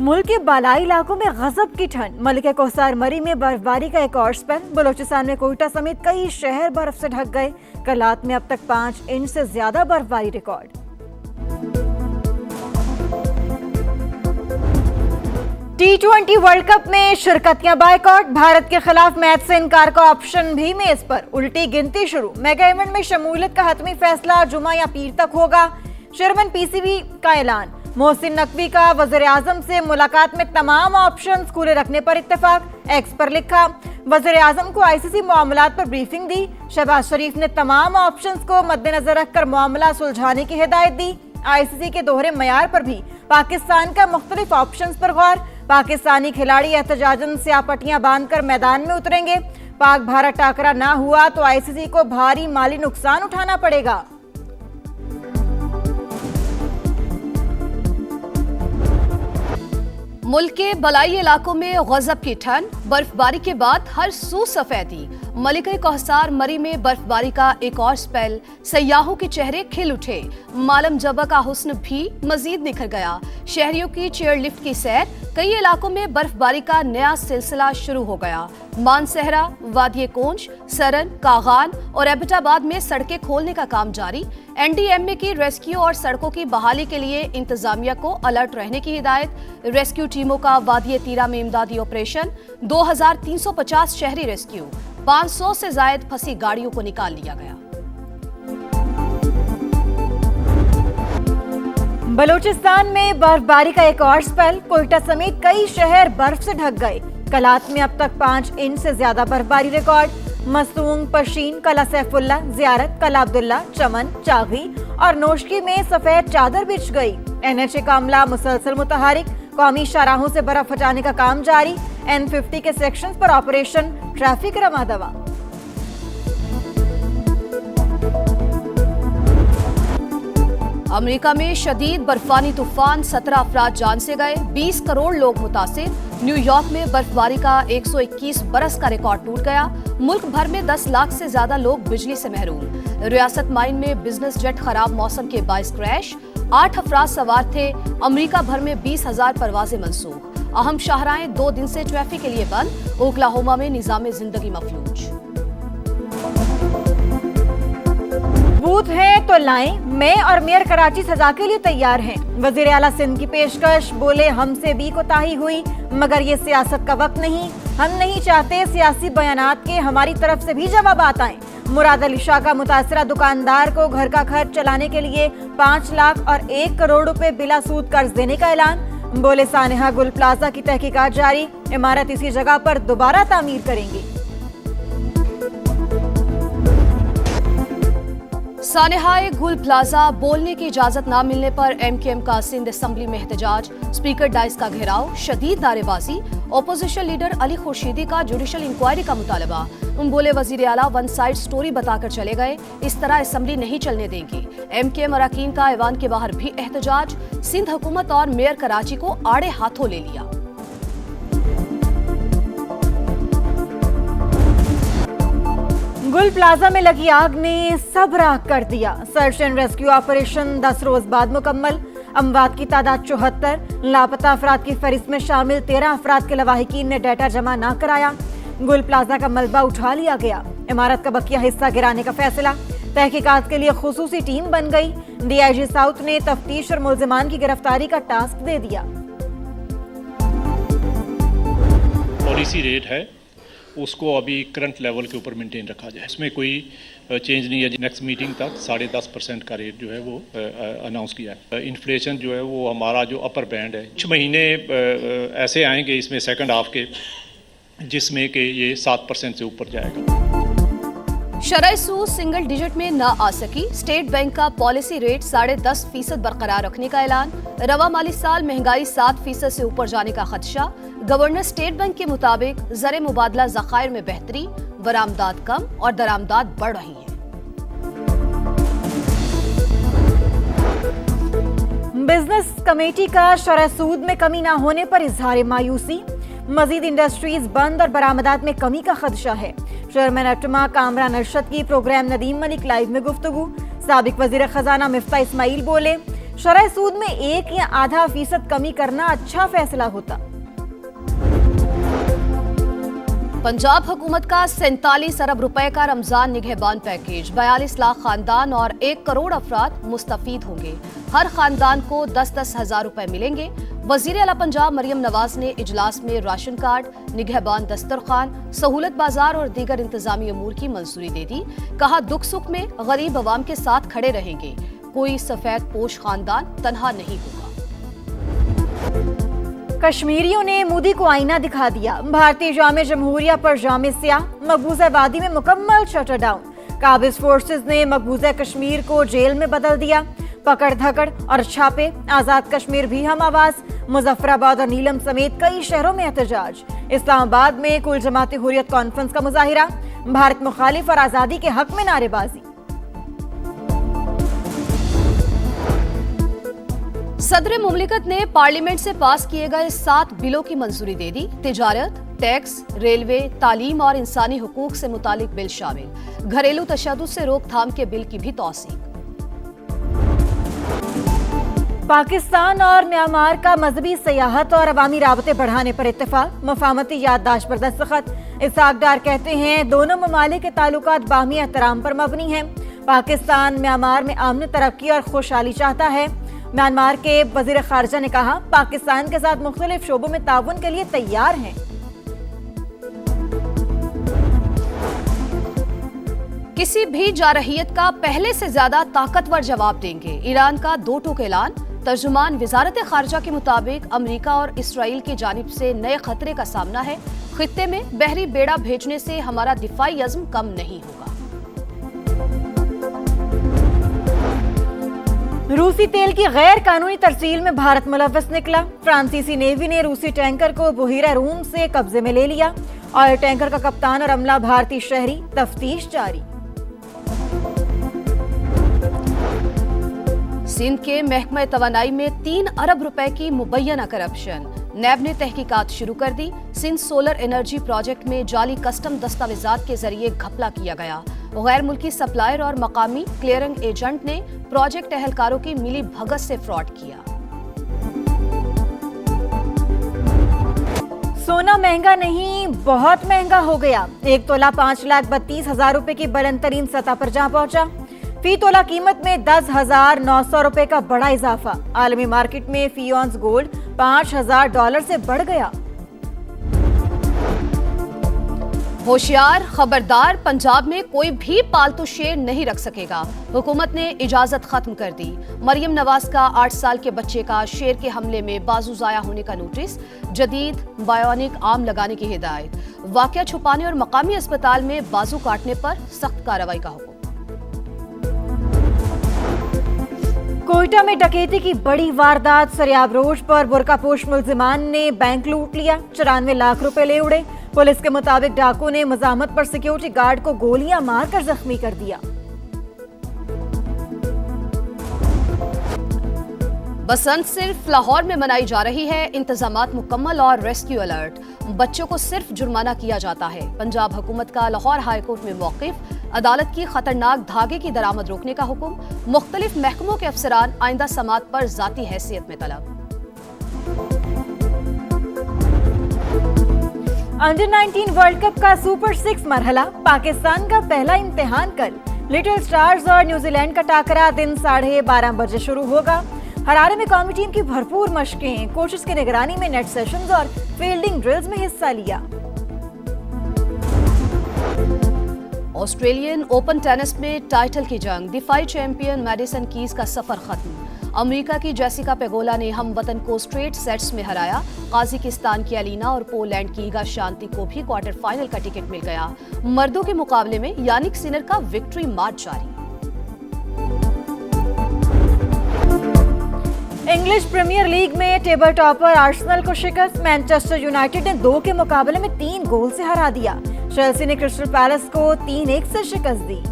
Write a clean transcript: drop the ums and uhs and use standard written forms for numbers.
मुल्क के बालाई इलाकों में गजब की ठंड। मलिक कोसार मरी में बर्फबारी का एक और स्पेल। बलूचिस्तान में कोयटा समेत कई शहर बर्फ से ढक गए। कलात में अब तक 5 इंच से ज्यादा बर्फबारी रिकॉर्ड। T20 वर्ल्ड कप में शिरकतियां बायकॉट। भारत के खिलाफ मैच से इनकार का ऑप्शन भी मेज पर। उल्टी गिनती शुरू। मेगा इवेंट में शमूलियत का हतमी फैसला जुमा या पीर तक होगा। चेयरमैन पीसीबी का ऐलान। मोहसिन नकवी का वज़ीर आज़म से मुलाकात में तमाम ऑप्शंस खुले रखने पर इत्तेफाक। एक्स पर लिखा, वज़ीर आज़म को आईसीसी मामलात पर ब्रीफिंग दी। शहबाज शरीफ ने तमाम ऑप्शंस को मद्देनजर रखकर मामला सुलझाने की हिदायत दी। आईसीसी के दोहरे मयार पर भी पाकिस्तान का मुख्तलिफ ऑप्शंस पर गौर। पाकिस्तानी खिलाड़ी एहतजाजन स्याह बांधकर मैदान में उतरेंगे। पाक भारत टाकरा ना हुआ तो आईसीसी को भारी माली नुकसान उठाना पड़ेगा। मुल्क के बलाई इलाकों में गजब की ठंड। बर्फबारी के बाद हर सू सफेदी। मलिक कोसार मरी में बर्फबारी का एक और स्पेल। सयाहों के चेहरे खिल उठे। मालम जबा का हुस्न भी मजीद निखर गया। शहरियों की चेयर लिफ्ट की सैर। कई इलाकों में बर्फबारी का नया सिलसिला शुरू हो गया। मानसहरा, वादिये कोंच, सरन, कागान और एबटाबाद में सड़कें खोलने का काम जारी। एनडीएमए की रेस्क्यू और सड़कों की बहाली के लिए इंतजामिया को अलर्ट रहने की हिदायत। रेस्क्यू टीमों का वादिये तीरा में इमदादी ऑपरेशन। 2350 शहरी रेस्क्यू। 500 से जायद फंसी गाड़ियों को निकाल लिया गया। बलूचिस्तान में बर्फबारी का एक और स्पेल। कोयटा समेत कई शहर बर्फ से ढक गए। कलात में अब तक 5 इंच से ज्यादा बर्फबारी रिकॉर्ड। मस्तूंग, पशीन, कला सैफुल्ला, जियारत, कला अब्दुल्ला, चमन, चागी और नोशकी में सफेद चादर बिछ गई। एनएचए का अमला मुसलसल मुतहरिक। कौमी शाहराहों से बर्फ हटाने का काम जारी। N50 के सेक्शंस पर ऑपरेशन। ट्रैफिक रमादवा। अमेरिका में शदीद बर्फानी तूफान, 17 अफराद जान से गए। 20 करोड़ लोग मुतासिर। न्यूयॉर्क में बर्फबारी का 121 बरस का रिकॉर्ड टूट गया। मुल्क भर में 10 लाख से ज्यादा लोग बिजली से महरूम। रियासत माइन में बिजनेस जेट खराब मौसम के बाइस क्रैश। 8 अफराद सवार थे। अमेरिका भर में 20,000 परवाजें मनसूख। अहम शाहराहें 2 दिन से ट्रैफिक के लिए बंद। ओक्लाहोमा में निजामे जिंदगी मफलूज। बूथ है तो लाएं। मैं और मेयर कराची सजा के लिए तैयार हैं। वजीर आला सिंध की पेशकश। बोले, हमसे भी कोताही हुई मगर ये सियासत का वक्त नहीं। हम नहीं चाहते सियासी बयानात के हमारी तरफ से भी जवाबात आए। मुराद अली शाह का मुतासरा दुकानदार को घर का खर्च चलाने के लिए 5 लाख और 1 करोड़ रुपए बिला सूद कर्ज देने का ऐलान। बोले, सानेहा गुल प्लाजा की तहकीकात जारी। इमारत इसी जगह पर दोबारा तामीर करेंगे। सानेहाए गुल प्लाजा बोलने की इजाजत न मिलने पर एमकेएम का सिंध असेंबली में एहतजाज। स्पीकर डाइस का घेराव। शदीद नारेबाजी। ओपोजिशन लीडर अली खुर्शीदी का जुडिशल इंक्वायरी का मुतालबा। बोले, वजीर आला वन साइड स्टोरी बताकर चले गए। इस तरह असेंबली नहीं चलने देंगे। एमकेएम अरकान का ऐवान के बाहर भी एहतजाज। सिंध हुकूमत और मेयर कराची को आड़े हाथों ले लिया। गुल प्लाजा में लगी आग ने सब राख कर दिया। सर्च एंड रेस्क्यू ऑपरेशन 10 रोज बाद मुकम्मल। अमवात की तादाद 74। लापता अफराद की फहरिस्त में शामिल 13 अफराद के लवाहिकीन ने डाटा जमा न कराया। गुल प्लाजा का मलबा उठा लिया गया। इमारत का बकिया हिस्सा गिराने का फैसला। तहकीकात के लिए खुसूसी टीम बन गई। डीआईजी साउथ ने तफ्तीश और मुल्जिमान की गिरफ्तारी का टास्क दे दिया। पॉलिसी रेट है उसको अभी करंट लेवल के ऊपर मेंटेन रखा जाए। इसमें कोई चेंज नहीं है। नेक्स्ट मीटिंग तक 10.5% का रेट जो है वो अनाउंस किया है। इन्फ्लेशन जो है वो हमारा जो अपर बैंड है, कुछ महीने ऐसे आएंगे इसमें सेकंड हाफ के जिसमें कि ये 7% से ऊपर जाएगा। शरह सूद सिंगल डिजिट में न आ सकी। स्टेट बैंक का पॉलिसी रेट 10.5% बरकरार रखने का ऐलान। रवा माली साल महंगाई 7% से ऊपर जाने का खदशा। गवर्नर स्टेट बैंक के मुताबिक ज़र मुबादला ज़खायर में बेहतरी। बरामदात कम और दरामदात बढ़ रही है। बिजनेस कमेटी का शरह सूद में कमी न होने पर इजहार मायूसी। मजीद इंडस्ट्रीज बंद और बरामदात में कमी का खदशा है। चेयरमैन अटमा कामरान अरशद की प्रोग्राम नदीम मलिक लाइव में गुफ्तगू। साबिक वजीर खजाना मिफ्ता इस्माइल बोले, शरह सूद में 1 या आधा फीसद कमी करना अच्छा फैसला होता। पंजाब हुकूमत का 47 अरब रुपए का रमजान निगहबान पैकेज, 42 लाख खानदान और 1 करोड़ अफराद मुस्तफीद होंगे। हर खानदान को 10-10 हजार रुपए मिलेंगे। वजीर आला पंजाब मरियम नवाज ने इजलास में राशन कार्ड, निगहबान दस्तरखान, सहूलत बाजार और दीगर इंतजामी अमूर की मंजूरी दे दी। कहा, दुख सुख में गरीब अवाम के साथ खड़े रहेंगे, कोई सफेद पोश खानदान तनहा नहीं होगा। कश्मीरियों ने मोदी को आईना दिखा दिया। भारतीय जामे जमहूरिया पर जामे स्याह, मकबूजा वादी में मुकम्मल शटरडाउन। काबिज फोर्सेस ने मकबूजा कश्मीर को जेल में बदल दिया। पकड़ धकड़ और छापे, आजाद कश्मीर भी हम आवाज। मुजफ्फराबाद और नीलम समेत कई शहरों में एहतजाज। इस्लामाबाद में कुल जमात हुर्रियत कॉन्फ्रेंस का मुजाहिरा। भारत मुखालिफ और आजादी के हक में नारेबाजी। सदर मुमलिकत ने पार्लियामेंट से पास किए गए 7 बिलों की मंजूरी दे दी। तिजारत, टैक्स, रेलवे, तालीम और इंसानी हुकूक से मुतालिक बिल शामिल। घरेलू तशद्दुद से रोकथाम के बिल की भी तौसीक। पाकिस्तान और म्यांमार का मजहबी सियाहत और अवामी राबते बढ़ाने पर इत्तेफाक। मफाहमती याददाश्त पर दस्तखत। इसहाक डार कहते हैं, दोनों ममालिक के ताल्लुकात बाहमी एहतराम पर मबनी हैं। पाकिस्तान म्यांमार में अमन, तरक्की और खुशहाली चाहता है। म्यांमार के वजीर खारजा ने कहा, पाकिस्तान के साथ मुख्तलिफ शोबों में ताउन के लिए तैयार हैं। किसी भी जारहियत का पहले से ज्यादा ताकतवर जवाब देंगे। ईरान का 2 टूक ऐलान। तर्जुमान वजारत खारजा के मुताबिक अमेरिका और इसराइल की जानिब से नए खतरे का सामना है। खित्ते में बहरी बेड़ा भेजने से हमारा दिफाई अज़्म कम नहीं होगा। रूसी तेल की गैर कानूनी तरसील में भारत मुलव्वस निकला। फ्रांसीसी नेवी ने रूसी टैंकर को बुहीरा रूम से कब्जे में ले लिया। ऑयल टैंकर का कप्तान और अमला भारतीय शहरी, तफ्तीश जारी। सिंध के महकमा तवानाई में 3 अरब रुपए की मुबैना करप्शन। नैब ने तहकीकात शुरू कर दी। सिंध सोलर एनर्जी प्रोजेक्ट में जाली कस्टम दस्तावेजात के जरिए घपला किया गया। गैर मुल्की सप्लायर और मकामी क्लियरिंग एजेंट ने प्रोजेक्ट एहलकारों की मिली भगत से फ्रॉड किया। सोना महंगा नहीं, बहुत महंगा हो गया। 1 तोला 5,32,000 रुपए की बुलंद तरीन सतह पर जा पहुंचा। फी तोला कीमत में 10,900 रुपए का बड़ा इजाफा। आलमी मार्केट में फी ऑन्स गोल्ड $5,000 से बढ़ गया। होशियार, खबरदार, पंजाब में कोई भी पालतू शेर नहीं रख सकेगा। हुकूमत ने इजाजत खत्म कर दी। मरियम नवाज का 8 साल के बच्चे का शेर के हमले में बाजू जाया होने का नोटिस। जदीद बायोनिक आर्म लगाने की हिदायत। वाकया छुपाने और मकामी अस्पताल में बाजू काटने पर सख्त कार्रवाई का हुक्म। कोयटा में डकैती की बड़ी वारदात। सरियाब रोड पर बुर्कापोश मुल्जिमान ने बैंक लूट लिया। 94 लाख रुपए ले उड़े। पुलिस के मुताबिक डाकू ने मजामत पर सिक्योरिटी गार्ड को गोलियां मारकर जख्मी कर दिया। बसंत सिर्फ लाहौर में मनाई जा रही है। इंतजामात मुकम्मल और रेस्क्यू अलर्ट। बच्चों को सिर्फ जुर्माना किया जाता है। पंजाब हुकूमत का लाहौर हाईकोर्ट में मौकिफ। अदालत की खतरनाक धागे की दरामद रोकने का हुक्म। मुख्तलिफ महकमों के अफसरान आइंदा समात पर जाती हैसियत में तलब। अंडर 19 वर्ल्ड कप का सुपर 6 मरहला। पाकिस्तान का पहला इम्तिहान कल। लिटिल स्टार्स और न्यूजीलैंड का टाकरा दिन 12:30 बजे शुरू होगा। हरारे में कौमी टीम की भरपूर मशकें। कोचेस की निगरानी में नेट सेशंस और फील्डिंग ड्रिल्स में हिस्सा लिया। ऑस्ट्रेलियन ओपन टेनिस में टाइटल की जंग। दिफाई चैंपियन मैडिसन कीज का सफर खत्म। अमेरिका की जेसिका पेगोला ने हम वतन को स्ट्रेट सेट्स में हराया। काजिकिस्तान की अलीना और पोलैंड की ईगा शांति को भी क्वार्टर फाइनल का टिकट मिल गया। मर्दों के मुकाबले में यानिक सिनर का विक्ट्री मार्च जारी। इंग्लिश प्रीमियर लीग में टेबल टॉपर आर्सेनल को शिकस्त। मैनचेस्टर यूनाइटेड ने 2 के मुकाबले में 3 गोल से हरा दिया। चेल्सी ने क्रिस्टल पैलेस को 3-1 से शिकस्त दी।